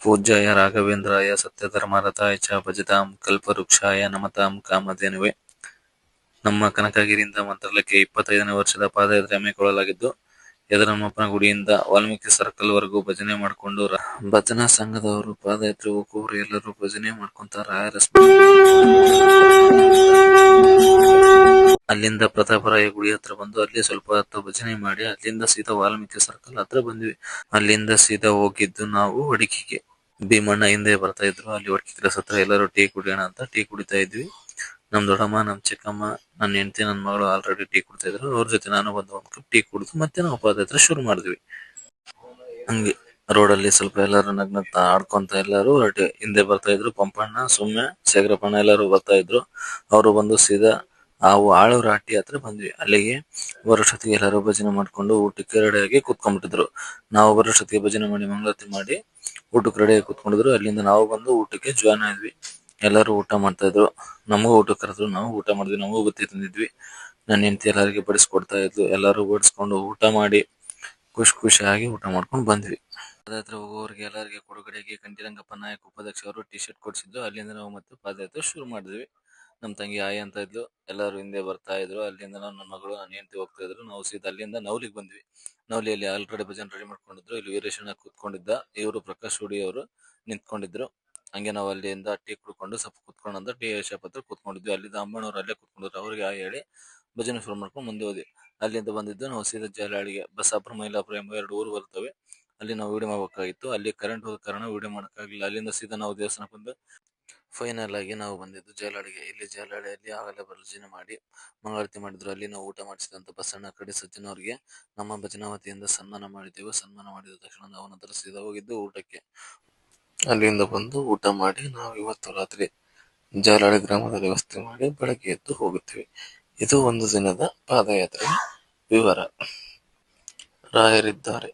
ಪೂಜ್ಯಾಯ ರಾಘವೇಂದ್ರಾಯ ಸತ್ಯಧರ್ಮರತಾಯ ಚ ಭಜತಾಂ ಕಲ್ಪವೃಕ್ಷಾಯ ನಮತಾಂ ಕಾಮಧೇನುವೆ. ನಮ್ಮ ಕನಕಗಿರಿಯಿಂದ ಮಂತ್ರಾಲಯಕ್ಕೆ 25ನೇ ವರ್ಷದ ಪಾದಯಾತ್ರೆ ಹಮ್ಮಿಕೊಳ್ಳಲಾಗಿದ್ದು, ಯದನಮ್ಮಪ್ಪನ ಗುಡಿಯಿಂದ ವಾಲ್ಮೀಕಿ ಸರ್ಕಲ್ ವರೆಗೂ ಭಜನೆ ಮಾಡಿಕೊಂಡು ಭಜನಾ ಸಂಘದವರು ಪಾದಯಾತ್ರೆ ಹೋಗುವವರು ಎಲ್ಲರೂ ಭಜನೆ ಮಾಡ್ಕೊಂತ ರಾಯರ ಅಲ್ಲಿಂದ ಪ್ರತಾಪರಾಯ ಗುಡಿ ಹತ್ರ ಬಂದು ಅಲ್ಲಿ ಸ್ವಲ್ಪ ಹೊತ್ತು ಭಜನೆ ಮಾಡಿ ಅಲ್ಲಿಂದ ಸೀದಾ ವಾಲ್ಮೀಕಿ ಸರ್ಕಲ್ ಹತ್ರ ಬಂದ್ವಿ. ಅಲ್ಲಿಂದ ಸೀದಾ ಹೋಗಿದ್ದು ನಾವು ವಡಕಿಗೆ. ಭೀಮಣ್ಣ ಹಿಂದೆ ಬರ್ತಾ ಇದ್ರು. ಅಲ್ಲಿ ವಡಕಿ ಕ್ರಾಸ್ ಹತ್ರ ಎಲ್ಲರೂ ಟೀ ಕುಡಿಯೋಣ ಅಂತ ಟೀ ಕುಡಿತಾ ಇದ್ವಿ. ನಮ್ ದೊಡ್ಡಮ್ಮ, ನಮ್ ಚಿಕ್ಕಮ್ಮ, ನನ್ನ ಹೆಂಡತಿ, ನನ್ನ ಮಗಳು ಆಲ್ರೆಡಿ ಟೀ ಕುಡ್ತಾ ಇದ್ರು. ಅವ್ರ ಜೊತೆ ನಾನು ಬಂದು ಒಂದ್ ಕಪ್ ಟೀ ಕುಡಿದು ಮತ್ತೆ ನಾವು ಪಾದಯಾತ್ರೆ ಶುರು ಮಾಡಿದ್ವಿ. ಹಂಗೆ ರೋಡಲ್ಲಿ ಸ್ವಲ್ಪ ಎಲ್ಲರೂ ನಗ್ನಗ್ತಾ ಆಡ್ಕೊಂತ ಎಲ್ಲರೂ ಹಿಂದೆ ಬರ್ತಾ ಇದ್ರು. ಪಂಪಣ್ಣ, ಸೌಮ್ಯ, ಶೇಖರಪ್ಪಣ್ಣ ಎಲ್ಲರೂ ಬರ್ತಾ ಇದ್ರು. ಅವರು ಬಂದು ಸೀದಾ ಆಳೂರು ಹಟ್ಟಿ ಹತ್ರ ಬಂದ್ವಿ. ಅಲ್ಲಿಗೆ ಬರೋಷ್ಟೊತ್ತಿಗೆ ಎಲ್ಲರೂ ಭಜನೆ ಮಾಡ್ಕೊಂಡು ಊಟಕ್ಕೆ ರೆಡಿಯಾಗಿ ಕುತ್ಕೊಂಡ್ಬಿಟ್ಟಿದ್ರು. ನಾವು ಬರೋಷ್ಟೊತ್ತಿಗೆ ಭಜನೆ ಮಾಡಿ ಮಂಗಳಾರತಿ ಮಾಡಿ ಊಟಕ್ಕೆ ರೆಡಿಯಾಗಿ ಕುತ್ಕೊಂಡಿದ್ರು. ಅಲ್ಲಿಂದ ನಾವು ಬಂದು ಊಟಕ್ಕೆ ಜಾಯ್ನ್ ಆದ್ವಿ. ಎಲ್ಲರೂ ಊಟ ಮಾಡ್ತಾ ಇದ್ರು. ನಮಗೂ ಊಟಕ್ಕೆ ಕರೆದ್ರು, ನಾವು ಊಟ ಮಾಡಿದ್ವಿ. ನಮಗೂ ಬುತ್ತಿ ತಂದಿದ್ವಿ. ನನ್ನ ಹೆಂಡತಿ ಎಲ್ಲರಿಗೆ ಬಡಿಸ್ಕೊಡ್ತಾ ಇದ್ಲು. ಎಲ್ಲರೂ ಬಡಿಸ್ಕೊಂಡು ಊಟ ಮಾಡಿ ಖುಷಿಯಾಗಿ ಊಟ ಮಾಡ್ಕೊಂಡು ಬಂದ್ವಿ. ಪಾದಯಾತ್ರೆ ಹೋಗುವವರಿಗೆ ಎಲ್ಲರಿಗೆ ಕೊಡುಗಡೆಗೆ ಕಂಠೀರಂಗಪ್ಪ ನಾಯಕ್ ಉಪಾಧ್ಯಕ್ಷ ಅವರು ಟಿ ಶರ್ಟ್ ಕೊಡಿಸಿದ್ದು. ಅಲ್ಲಿಂದ ನಾವು ಮತ್ತೆ ಪಾದಯಾತ್ರೆ ಶುರು ಮಾಡಿದ್ವಿ. ನಮ್ ತಂಗಿ ಆಯ್ ಅಂತ ಇದ್ಲು. ಎಲ್ಲರೂ ಹಿಂದೆ ಬರ್ತಾ ಇದ್ರು. ಅಲ್ಲಿಂದ ನನ್ನ ಮಗಳು, ನನ್ನ ಹೆಂಡತಿ ಹೋಗ್ತಾ ಇದ್ರು. ನಾವು ಸೀದಾ ಅಲ್ಲಿಂದ ನವಲಿಗೆ ಬಂದ್ವಿ. ನವಲಿಯಲ್ಲಿ ಆಲ್ರೆಡಿ ಭಜನೆ ರೆಡಿ ಮಾಡ್ಕೊಂಡಿದ್ರು. ಇಲ್ಲಿ ವೀರೇಶಣ್ಣ ಕೂತ್ಕೊಂಡಿದ್ದ. ಇವರು ಪ್ರಕಾಶ್ ಹುಡಿ ಅವರು ನಿಂತ್ಕೊಂಡಿದ್ರು. ಹಂಗೆ ನಾವು ಅಲ್ಲಿಂದ ಟೀ ಕುಡ್ಕೊಂಡು ಸ್ವಲ್ಪ ಕುತ್ಕೊಂಡಂತ ಟೀ ಶಾಪ್ ಹತ್ರ ಕುತ್ಕೊಂಡಿದ್ವಿ. ಅಲ್ಲಿಂದ ಅಮ್ಮನವ್ರು ಅಲ್ಲೇ ಕುತ್ಕೊಂಡಿದ್ರು. ಅವ್ರಿಗೆ ಆಯ್ ಹೇಳಿ ಭಜನೆ ಶುರು ಮಾಡ್ಕೊಂಡು ಮುಂದೆ ಹೋದ್ವಿ. ಅಲ್ಲಿಂದ ಬಂದಿದ್ದು ನಾವು ಸೀದಾ ಜಾಲಹಳ್ಳಿಗೆ. ಬಸಾಪುರ, ಮೈಲಾಪುರ ಎಂಬ 2 ಊರು ಬರ್ತವೆ. ಅಲ್ಲಿ ನಾವು ವಿಡಿಯೋ ಮಾಡ್ಬೇಕಾಗಿತ್ತು. ಅಲ್ಲಿ ಕರೆಂಟ್ ಹೋದ ಕಾರಣ ವಿಡಿಯೋ ಮಾಡಕ್ಕಾಗಿಲ್ಲ. ಅಲ್ಲಿಂದ ಸೀದಾ ನಾವು ದೇವಸ್ಥಾನಕ್ಕೆ ಬಂದು ಫೈನಲ್ ಆಗಿ ನಾವು ಬಂದಿದ್ದು ಜಾಲಹಳ್ಳಿಗೆ. ಇಲ್ಲಿ ಜಾಲಹಳ್ಳಿಯಲ್ಲಿ ಆಗಲೇ ಭಜನೆ ಮಾಡಿ ಮಂಗಳಾರತಿ ಮಾಡಿದ್ರು. ಅಲ್ಲಿ ನಾವು ಊಟ ಮಾಡಿಸಿದಂತ ಬಸಣ್ಣ ಕಡೆ ಸಜ್ಜನ್ ಅವರಿಗೆ ನಮ್ಮ ಭಜನಾ ವತಿಯಿಂದ ಸನ್ಮಾನ ಮಾಡಿದ್ದೆವು. ಸನ್ಮಾನ ಮಾಡಿದ ತಕ್ಷಣ ನಾವು ನಂತರ ಸೀದಾ ಹೋಗಿದ್ದು ಊಟಕ್ಕೆ. ಅಲ್ಲಿಂದ ಬಂದು ಊಟ ಮಾಡಿ ನಾವು ಇವತ್ತು ರಾತ್ರಿ ಜಾಲಹಳ್ಳಿ ಗ್ರಾಮದಲ್ಲಿ ವಸತಿ ಮಾಡಿ ಬೆಳಗ್ಗೆ ಎದ್ದು ಹೋಗುತ್ತೇವೆ. ಇದು ಒಂದು ದಿನದ ಪಾದಯಾತ್ರೆ ವಿವರ. ರಾಯರಿದ್ದಾರೆ.